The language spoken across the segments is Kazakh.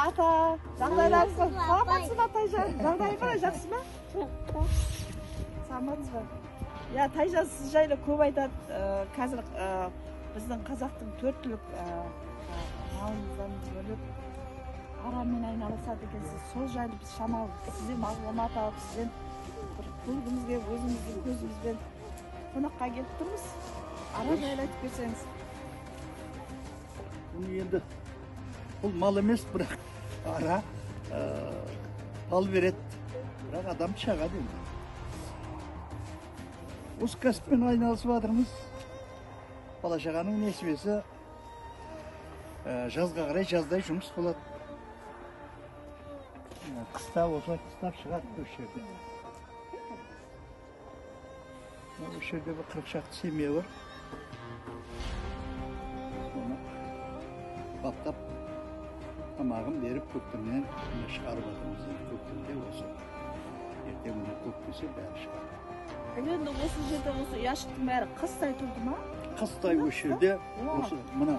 ата, жағдайларыңыз қалай? Саламатсыз ба Тайжан? Жағдайы қалай, жақсы ма? Саламатсыз ба? Я, Тайжан сіз жайлы көп айтады. Қазір біздің қазақтың төрт түлік малымыздан бөліп арамен айналысады екенсіз. Сол жайлы біз шамалы сізден мағлұмат алып, сізден бір көзімізге, өзіміздің көзімізбен қонаққа келіп тұрмыз. Ара жайлы айтып берсеңіз. Bunu енді бұл мал емес, бірақ ара мал береді, бірақ адам шағады енді. Осы кәсіппен айналысып жатырмыз. Бала шағаның несібесі жазға қарай жаздай жұмыс болады. Қыста болса қыстап шығады осы жерде. Осы жерде бір 40 шақты семья бар. Баптап, тамағын беріп көктемнен шығарып жатырмыз. Көктемде осы. Ертең міне көктесе бәрі шығады. Енді осы жерде осы яшықтың бәрі қыстай тұрды ма? Қыстай осы жерде, осы мына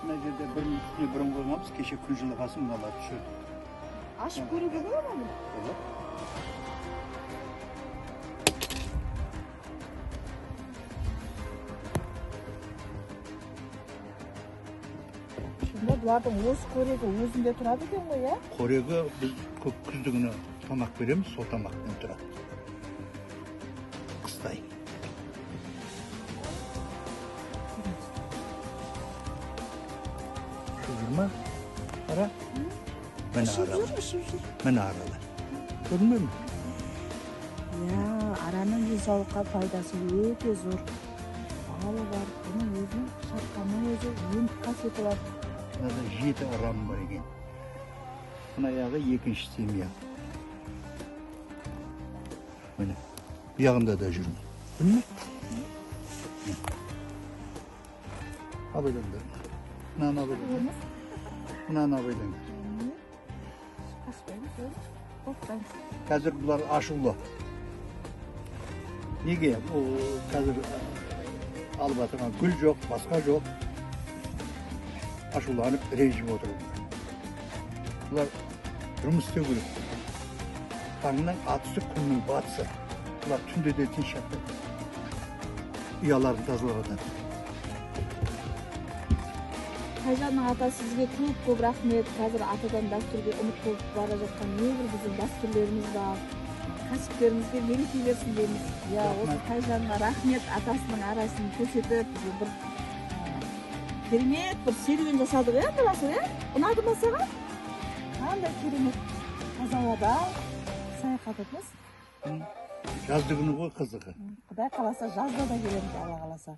жерде бір минутіне бұрын қойғанбыз, кеше күн жылығасын мыналар түсірді. Ашып көруге болады ма? Болады. Бұлардың осы қорегі өзінде тұрады екен ғой, иә? Қорегі біз көп күздігіні тамақ береміз, сол тамақпен тұрады. Қыстай. Шүр ма? Ара? Міне аралар. Көрінбей ме? Иә, араның денсаулыққа пайдасы өте зор. Балы бар, бұның өзінің шатқанның өзі емдік қасиеті бар. Мынада 7 арам бар екен. Мына аяғы екінші семья. Міне, бұяғында да жүрмін. Білме? Абайдаңдар. Мынаны абайдаңдар. Мынаны абайдаңдар. Қазір бұлар ашулы. Неге? Қазір алып атырған гүл жоқ, басқа жоқ. Ашуланып ренжіп отырып. Бұлар жұмыс істеу керек. Таңның атысы, күннің батысы. Бұлар түнде де тыныш жатады. Ұяларын тазалап жатады. Тайжанның ата сізге көп рахмет. Қазір атадан дәстүрге ұмытылып бара жатқан небір біздің дәстүрлеріміз бар. Кәсіптерімізге мереке берсін дейміз. Я, осы Тайжанға рахмет, атасының арасын көрсетіп, бір керемет бір серуен жасадық, иә, баласы, иә? Ұнады ма саған? Қандай керемет таза ауада саяхат етеміз. Жазды күні ғой қызығы. Құдай қаласа жазда да келеміз, Алла қаласа.